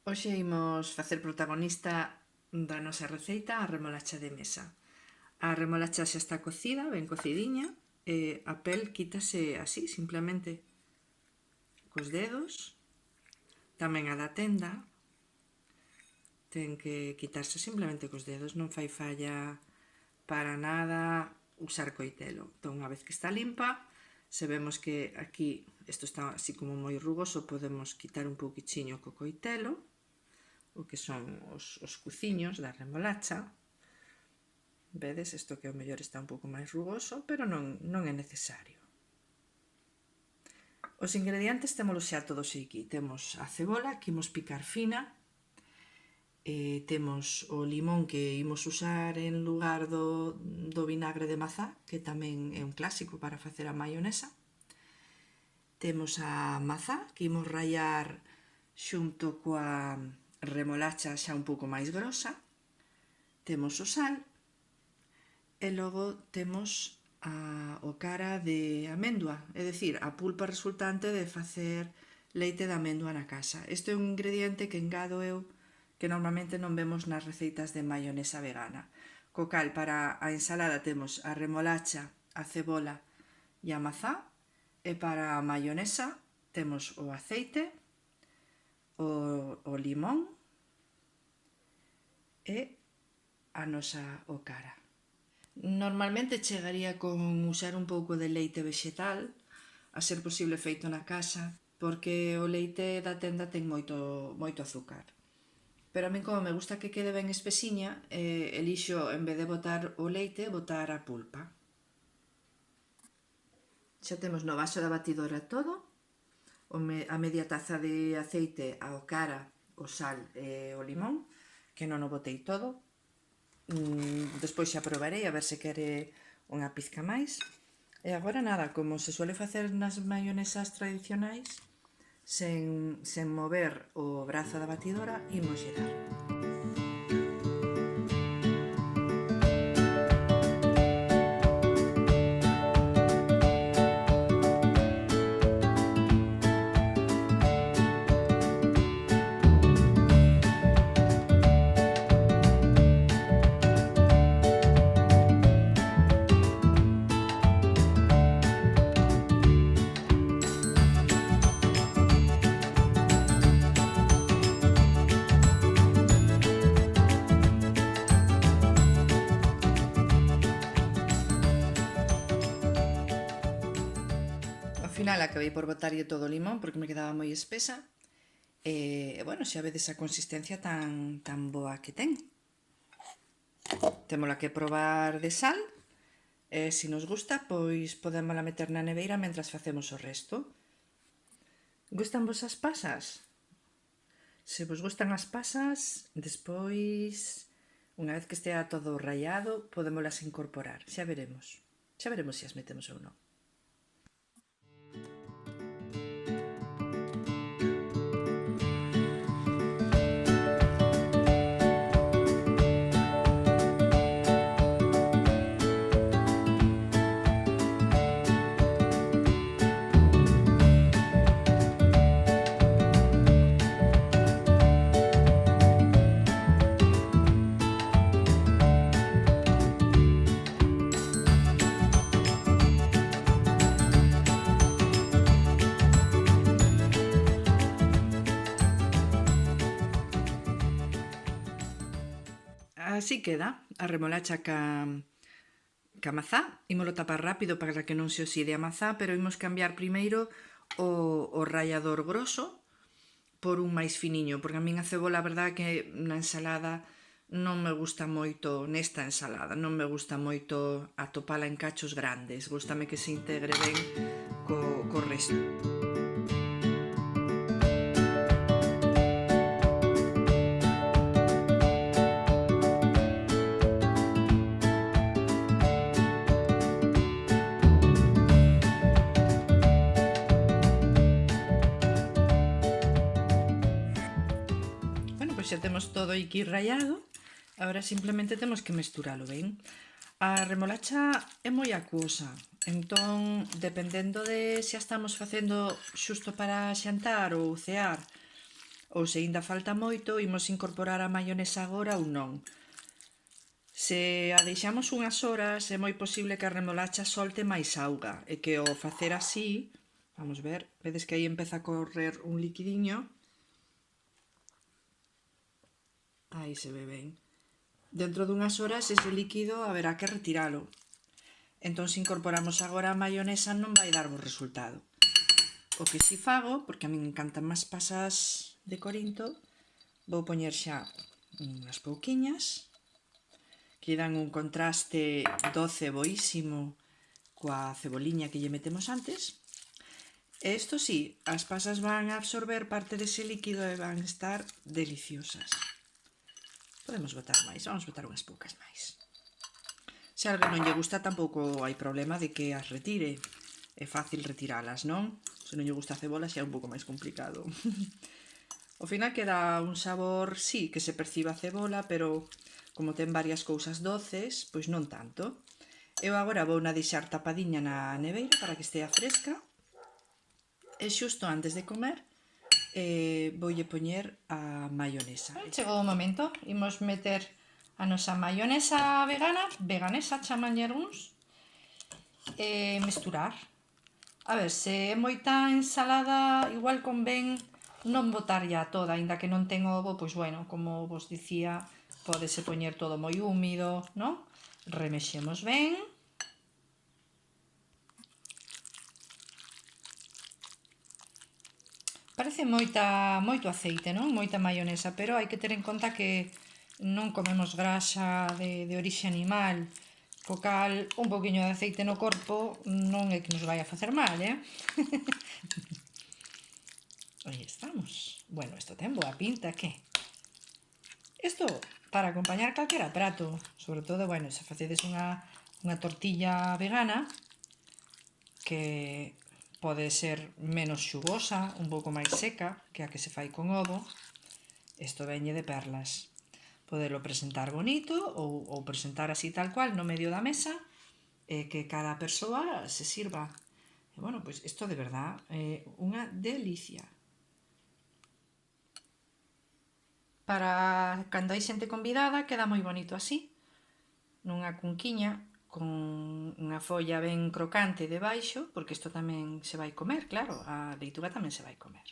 Hoxe imos facer protagonista da nosa receita a remolacha de mesa. A remolacha xa está cocida, ben cocidiña, e a pel quítase así, simplemente cos dedos. Tamén a da tenda ten que quitarse simplemente cos dedos, non fai falla para nada usar coitelo. Entón, unha vez que está limpa, se vemos que aquí isto está así como moi rugoso, podemos quitar un pouquichiño co coitelo, o que son os cuciños da remolacha. Vedes, isto que ao mellor está un pouco máis rugoso, pero non é necesario. Os ingredientes témolos xa todos aquí. Temos a cebola que imos picar fina, temos o limón que imos usar en lugar do vinagre de mazá, que tamén é un clásico para facer a maionesa. Temos a mazá que imos rallar xunto coa remolacha xa un pouco máis grosa. Temos o sal e logo temos o cara de amendua, é dicir, a pulpa resultante de facer leite de amendua na casa. Este é un ingrediente que engado eu que normalmente non vemos nas receitas de maionesa vegana. Co cal, para a ensalada temos a remolacha, a cebola e a mazá, e para a maionesa temos o aceite, o limón e a nosa o cara. Normalmente chegaría con usar un pouco de leite vegetal, a ser posible feito na casa, porque o leite da tenda ten moito azúcar. Pero a min, como me gusta que quede ben espesiña, elixo, en vez de botar o leite, botar a pulpa. Xa temos no vaso da batidora todo, a media taza de aceite, ao cara, o sal e o limón, que non o botei todo. Despois xa probarei a ver se quere unha pizca máis. E agora nada, como se suele facer nas maionesas tradicionais, sen mover o brazo da batidora, imos dar. Ao final acabei por botarlle todo o limón porque me quedaba moi espesa. E bueno, xa vedes a consistencia tan boa que ten. Témola que probar de sal. E se nos gusta, pois podémola meter na neveira mentras facemos o resto. Gustan vos as pasas? Se vos gustan as pasas, despois, unha vez que estea todo rallado, podémolas incorporar. Xa veremos. Xa veremos se as metemos ou non. Así queda a remolacha ca mazá. Ímolo tapar rápido para que non se oxide a mazá, pero imos cambiar primeiro o rallador grosso por un máis finiño, porque a min a cebola, a verdade que na ensalada non me gusta moito, nesta ensalada, non me gusta moito atopala en cachos grandes. Gústame que se integre ben co resto. Pois xa temos todo aquí rallado, agora simplemente temos que mesturalo ben. A remolacha é moi acuosa, entón, dependendo de se a estamos facendo xusto para xantar ou cear ou se aínda falta moito, imos incorporar a maionesa agora ou non. Se a deixamos unhas horas, é moi posible que a remolacha solte máis auga e que ao facer así, vamos ver, vedes que aí empeza a correr un liquidiño. Aí se ve ben. Dentro dunhas horas ese líquido haberá que retiralo. Entón, se incorporamos agora a maionesa non vai dar bo resultado. O que si fago, porque a min encantan máis pasas de Corinto, vou poñer xa unhas pouquiñas, que dan un contraste doce boísimo coa ceboliña que lle metemos antes. E isto sí, as pasas van a absorber parte dese líquido e van a estar deliciosas. Podemos botar máis, vamos botar unhas poucas máis. Se a alguén non lle gusta, tampouco hai problema de que as retire. É fácil retiralas, non? Se non lle gusta a cebola xa é un pouco máis complicado. Ao final queda un sabor, sí, que se percibe a cebola, pero como ten varias cousas doces, pois non tanto. Eu agora vou na deixar tapadiña na neveira para que estea fresca. E xusto antes de comer voulle poñer a maionesa. Chegou o momento, imos meter a nosa maionesa veganesa chamanlle algúns, e mesturar. A ver, se é moita ensalada, igual convén non botarlla toda, aínda que non ten ovo, pois bueno, como vos dicía, pódese poñer todo moi húmido, non? Remexemos ben. Parece moito aceite, non? Moita maionesa, pero hai que ter en conta que non comemos grasa de orixe animal, co cal un poquinho de aceite no corpo non é que nos vai a facer mal, Aí estamos. Bueno, isto ten boa pinta, que? Isto para acompañar calquera prato, sobre todo, bueno, se facedes unha tortilla vegana, que pode ser menos xugosa, un pouco máis seca que a que se fai con ovo, isto veñe de perlas. Podelo presentar bonito ou presentar así tal cual no medio da mesa e que cada persoa se sirva. E bueno, pois isto de verdad é unha delicia. Para cando hai xente convidada queda moi bonito así, nunha cunquiña con unha folla ben crocante debaixo, porque isto tamén se vai comer, claro, a leituga tamén se vai comer.